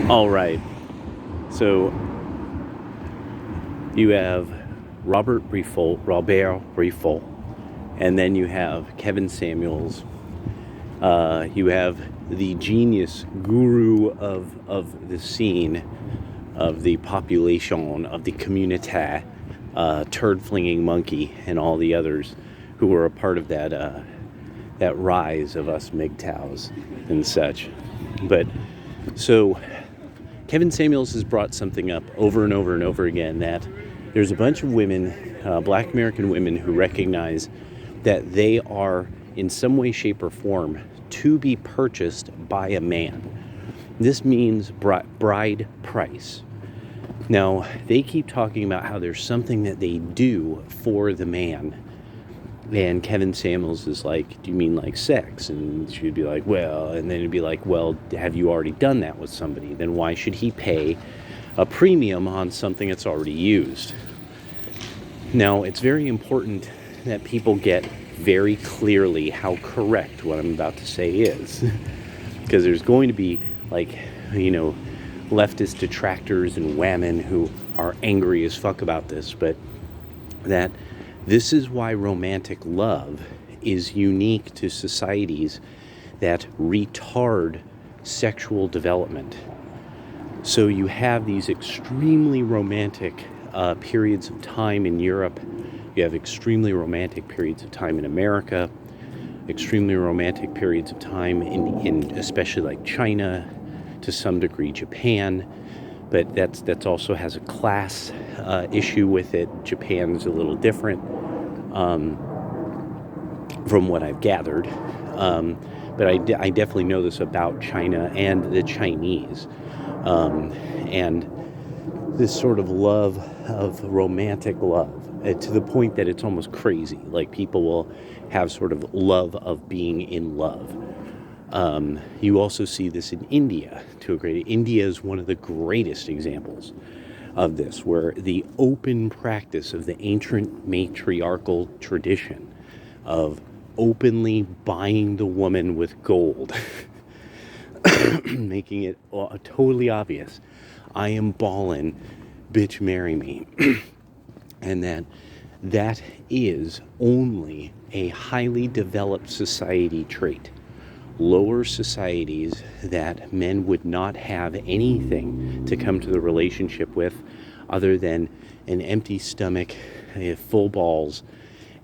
All right. So you have Robert Briffault, and then you have Kevin Samuels. You have the genius guru of the scene, of the population, of the community, TurdFlingingMonkey, and all the others who were a part of that rise of us MGTOWs and such. But so Kevin Samuels has brought something up over and over and over again, that there's a bunch of women, Black American women, who recognize that they are in some way, shape, or form to be purchased by a man. This means bride price. Now, they keep talking about how there's something that they do for the man. And Kevin Samuels is like, do you mean like sex? And she'd be like, well, and then it'd be like, well, have you already done that with somebody? Then why should he pay a premium on something that's already used? Now, it's very important that people get very clearly how correct what I'm about to say is. Because there's going to be, like, leftist detractors and women who are angry as fuck about this, but that this is why romantic love is unique to societies that retard sexual development. So you have these extremely romantic periods of time in Europe. You have extremely romantic periods of time in America, extremely romantic periods of time in especially like China, to some degree Japan. But that's also has a class issue with it. Japan's a little different from what I've gathered. But I definitely know this about China and the Chinese. And this sort of love, of romantic love, to the point that it's almost crazy. Like, people will have sort of love of being in love. You also see this in India to a great. India is one of the greatest examples of this, where the open practice of the ancient matriarchal tradition of openly buying the woman with gold, making it totally obvious, I am ballin', bitch, marry me. And that is only a highly developed society trait. Lower societies that men would not have anything to come to the relationship with other than an empty stomach, full balls,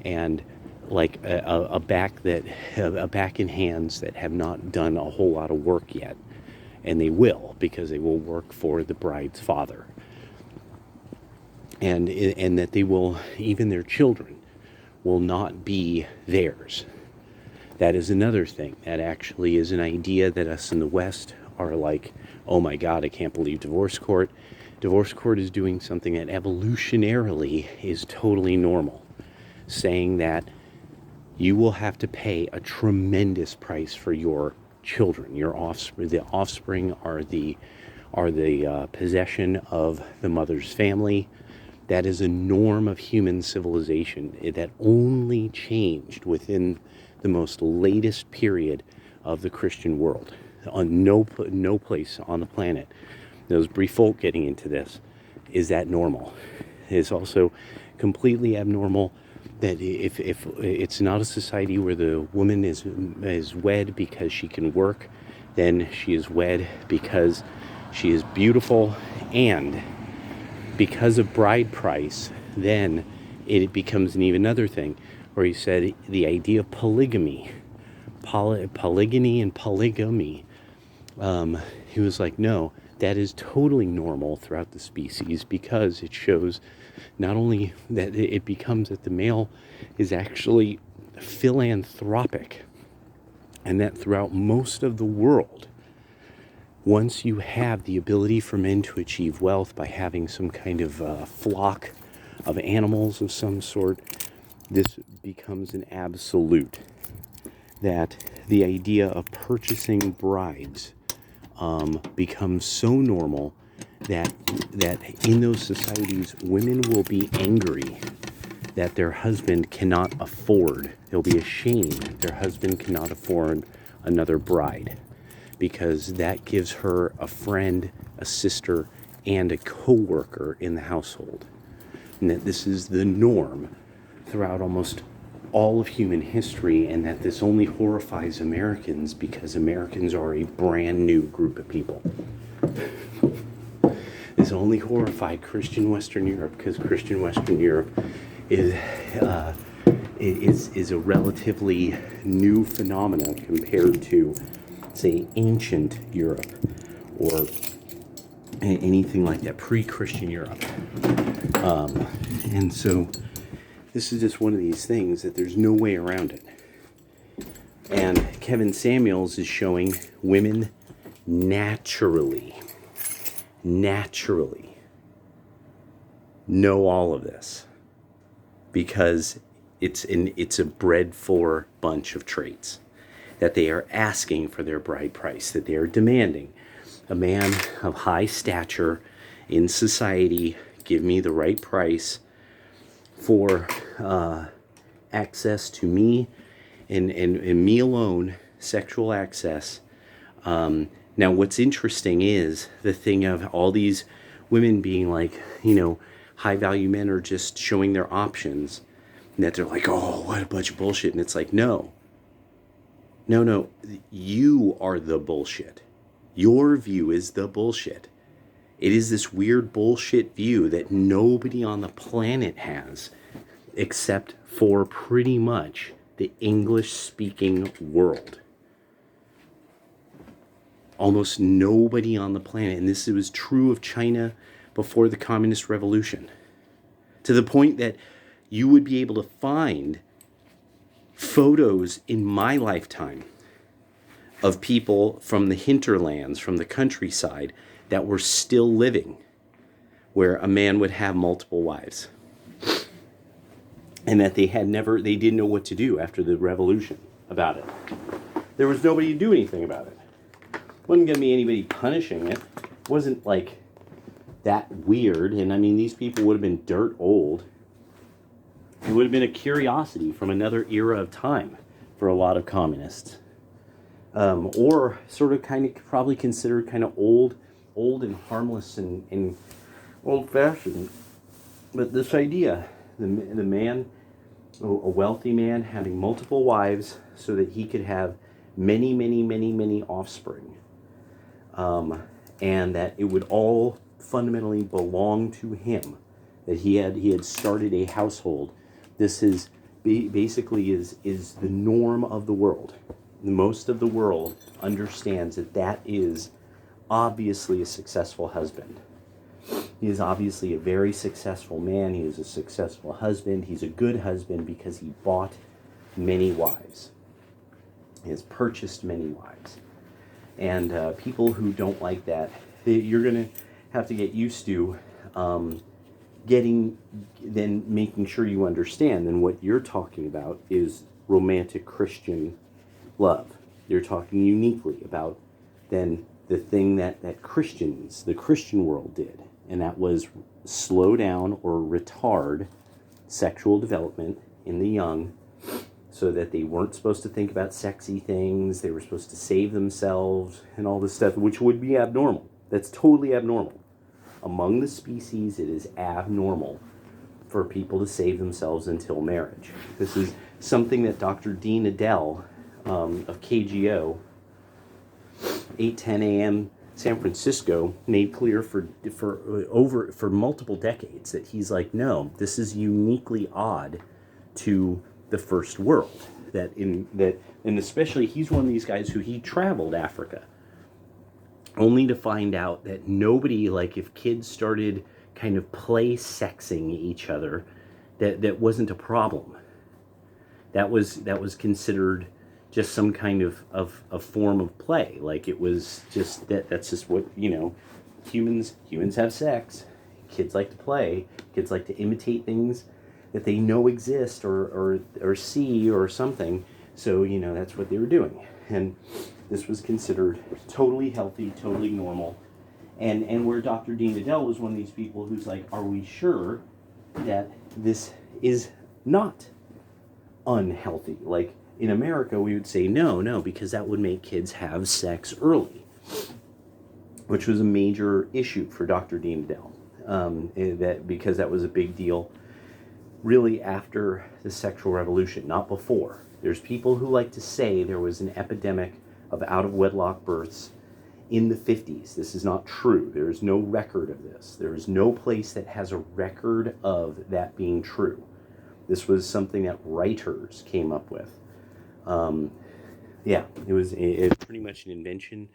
and like a back and hands that have not done a whole lot of work yet. And they will, because they will work for the bride's father. And that they will, even their children, will not be theirs. That is another thing. That actually is an idea that us in the West are like, oh my God, I can't believe divorce court. Divorce court is doing something that evolutionarily is totally normal. Saying that you will have to pay a tremendous price for your children. Your offspring. The offspring are the possession of the mother's family. That is a norm of human civilization that only changed within the most latest period of the Christian world. On no place on the planet, those Briffault getting into this, is that normal. It is also completely abnormal that if it's not a society where the woman is wed because she can work, then she is wed because she is beautiful, and because of bride price, then it becomes an even other thing, where he said the idea of polygyny and polygamy, he was like, no, that is totally normal throughout the species, because it shows not only that it becomes that the male is actually philanthropic, and that throughout most of the world, once you have the ability for men to achieve wealth by having some kind of flock of animals of some sort, this becomes an absolute. That the idea of purchasing brides becomes so normal that in those societies, women will be angry that their husband cannot afford. They'll be ashamed their husband cannot afford another bride, because that gives her a friend, a sister, and a co-worker in the household. And that this is the norm throughout almost all of human history, and that this only horrifies Americans because Americans are a brand new group of people. This only horrified Christian Western Europe because Christian Western Europe is a relatively new phenomena compared to, say, ancient Europe or anything like that, pre-Christian Europe. And so this is just one of these things that there's no way around it. And Kevin Samuels is showing women naturally know all of this because it's a bred for bunch of traits that they are asking for their bride price, that they are demanding. A man of high stature in society, give me the right price for access to me and me alone, sexual access. Now, what's interesting is the thing of all these women being like, high-value men are just showing their options, and that they're like, oh, what a bunch of bullshit. And it's like, no, you are the bullshit. Your view is the bullshit. It is this weird bullshit view that nobody on the planet has, except for pretty much the English-speaking world. Almost nobody on the planet, and this was true of China before the Communist Revolution, to the point that you would be able to find photos in my lifetime of people from the hinterlands, from the countryside, that were still living, where a man would have multiple wives. And that they didn't know what to do after the revolution about it. There was nobody to do anything about it. Wasn't going to be anybody punishing it. It wasn't like that weird. And I mean, these people would have been dirt old. It would have been a curiosity from another era of time for a lot of communists. Or sort of kind of probably considered kind of old and harmless and old-fashioned. But this idea, the man, a wealthy man having multiple wives so that he could have many offspring, and that it would all fundamentally belong to him, that he had started a household. This is basically is the norm of the world. Most of the world understands that is obviously a successful husband. He is obviously a very successful man. He is a successful husband. He's a good husband because he bought many wives. He has purchased many wives. And people who don't like that, you're going to have to get used to making sure you understand. And what you're talking about is romantic Christian love. You're talking uniquely about then the thing that the Christian world did. And that was slow down or retard sexual development in the young, so that they weren't supposed to think about sexy things. They were supposed to save themselves and all this stuff, which would be abnormal. That's totally abnormal. Among the species, it is abnormal for people to save themselves until marriage. This is something that Dr. Dean Adele of KGO, 8:10 a.m. San Francisco, made clear for multiple decades, that he's like, no, this is uniquely odd to the first world. And especially, he's one of these guys who he traveled Africa, only to find out that nobody, like if kids started kind of play sexing each other, that wasn't a problem. That was considered just some kind of form of play. Like it was just that's just what, humans have sex. Kids like to play. Kids like to imitate things that they know exist or see or something. So, that's what they were doing. And this was considered totally healthy, totally normal. And where Dr. Dean Adele was one of these people who's like, are we sure that this is not unhealthy? Like in America, we would say no, because that would make kids have sex early. which was a major issue for Dr. Dean Adele, because that was a big deal really after the sexual revolution, not before. There's people who like to say there was an epidemic of out-of-wedlock births in the 50s. This is not true. There is no record of this. There is no place that has a record of that being true. This was something that writers came up with. Yeah, it was pretty much an invention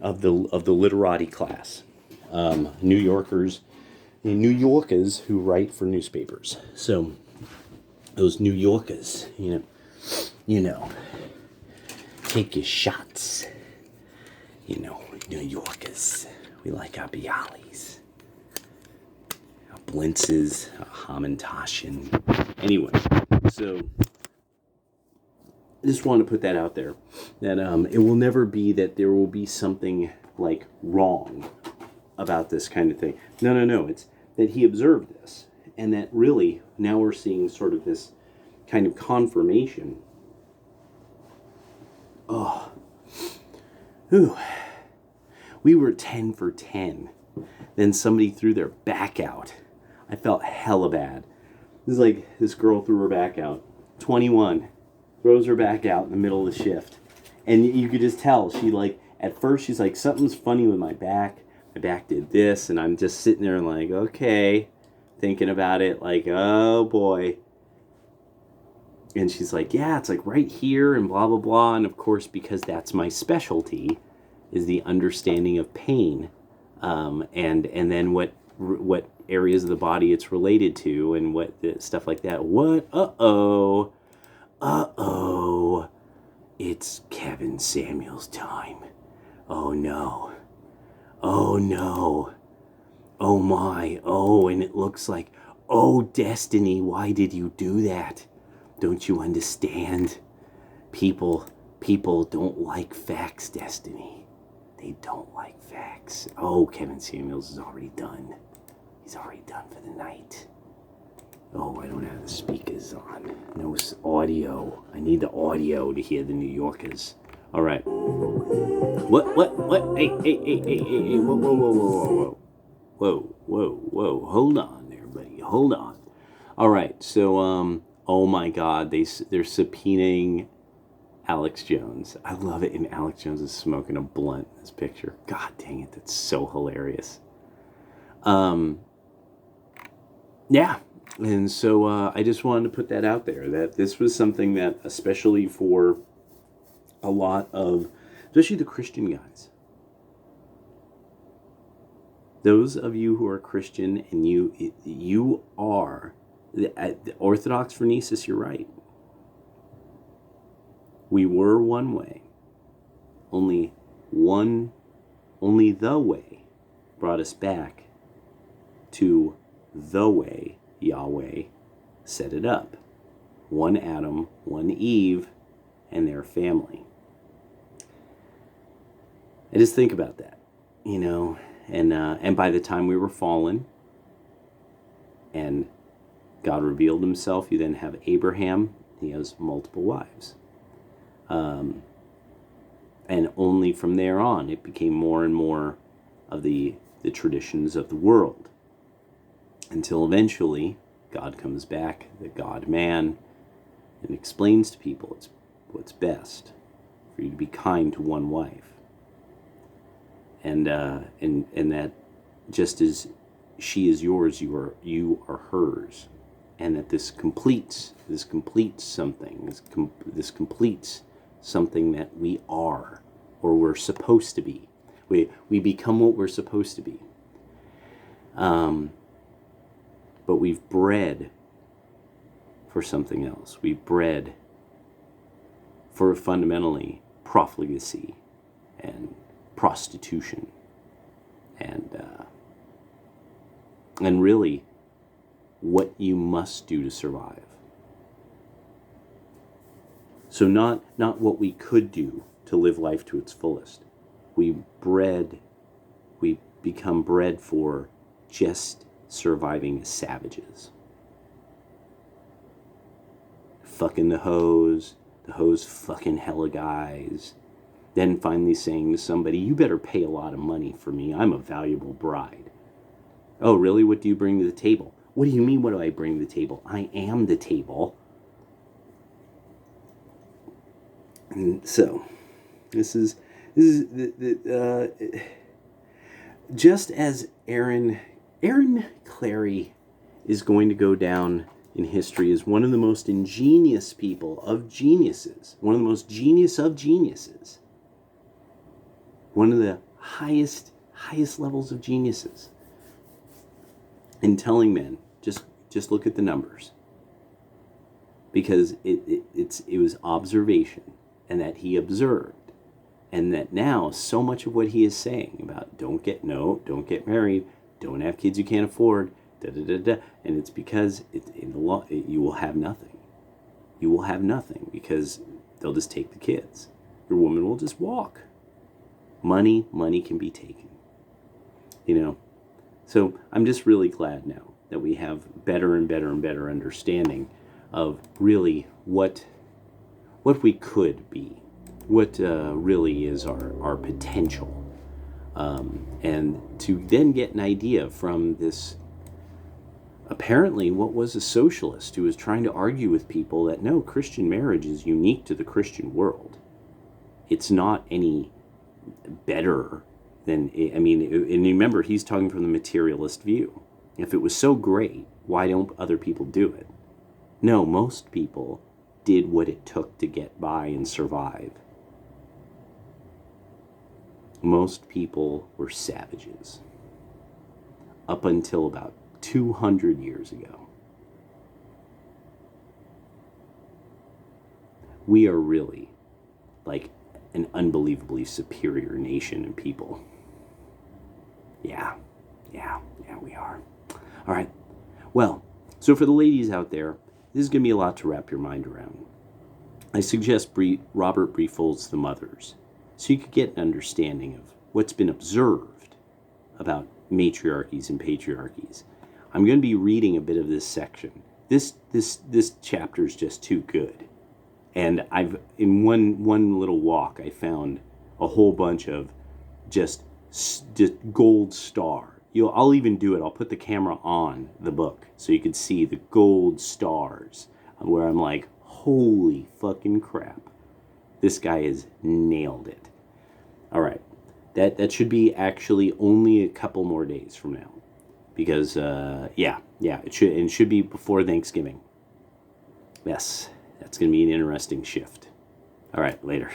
of the literati class. New Yorkers who write for newspapers. So those New Yorkers, you know, take your shots. You know, New Yorkers, we like our Bialys, our Blintzes, our Hamantashen. Anyway, so I just wanted to put that out there, that it will never be that there will be something like wrong about this kind of thing. No, it's that he observed this, and that really now we're seeing sort of this kind of confirmation. Oh, ooh, we were 10 for 10. Then somebody threw their back out. I felt hella bad. This is like this girl threw her back out. 21. Throws her back out in the middle of the shift. And you could just tell, she like, at first she's like, something's funny with my back. My back did this, and I'm just sitting there like, okay, thinking about it, like, oh boy. And she's like, yeah, it's like right here, and blah, blah, blah. And of course, because that's my specialty, is the understanding of pain. And then what areas of the body it's related to, and what stuff like that. What? Uh-oh, it's Kevin Samuels' time. Oh no, oh my, and it looks like, oh Destiny, why did you do that? Don't you understand? People don't like facts, Destiny. They don't like facts. Oh, Kevin Samuels is already done. He's already done for the night. Oh, I don't have the speakers on. No audio. I need the audio to hear the New Yorkers. All right. What? Hey. Whoa. Hold on there, buddy. Hold on. All right. So, oh my God, they're subpoenaing Alex Jones. I love it. And Alex Jones is smoking a blunt in this picture. God dang it. That's so hilarious. Yeah. And so I just wanted to put that out there, that this was something that, especially for a lot of, especially the Christian guys, those of you who are Christian and you are the Orthodox phronesis, you're right. We were one way. Only the way brought us back to the way Yahweh set it up. One Adam, one Eve, and their family. I just think about that, and by the time we were fallen and God revealed himself, you then have Abraham. He has multiple wives. And only from there on, it became more and more of the traditions of the world. Until eventually, God comes back, the God-man, and explains to people it's what's best for you to be kind to one wife. And that just as she is yours, you are hers. And that this completes something. This completes something that we are, or we're supposed to be. We become what we're supposed to be. But we've bred for something else. We've bred for fundamentally profligacy and prostitution and really what you must do to survive. So not what we could do to live life to its fullest. We become bred for just surviving as savages. Fucking the hoes fucking hella guys, Then finally saying to somebody, you better pay a lot of money for me. I'm a valuable bride. Oh, really? What do you bring to the table? What do you mean, what do I bring to the table? I am the table. And so, this is just as Aaron Clarey is going to go down in history as one of the most ingenious people of geniuses, one of the most genius of geniuses, one of the highest levels of geniuses in telling men, just look at the numbers, because it was observation, and that he observed, and that now so much of what he is saying about don't get married, don't have kids you can't afford, and it's because in the law you will have nothing. You will have nothing because they'll just take the kids. Your woman will just walk. Money can be taken. So I'm just really glad now that we have better and better and better understanding of really what we could be, what really is our potential, and to then get an idea from this, apparently what was a socialist who was trying to argue with people that no, Christian marriage is unique to the Christian world. It's not any better than, and remember, he's talking from the materialist view. If it was so great, why don't other people do it? No, most people did what it took to get by and survive. Most people were savages up until about 200 years ago. We are really like an unbelievably superior nation and people. Yeah, we are. All right. Well, so for the ladies out there, this is going to be a lot to wrap your mind around. I suggest Robert Briffault's The Mothers, so you could get an understanding of what's been observed about matriarchies and patriarchies. I'm going to be reading a bit of this section. This chapter is just too good. And I've, in one little walk, I found a whole bunch of just gold star. I'll even do it. I'll put the camera on the book so you can see the gold stars, where I'm like, holy fucking crap. This guy has nailed it. All right. That should be actually only a couple more days from now. Because, it should be before Thanksgiving. Yes, that's going to be an interesting shift. All right, later.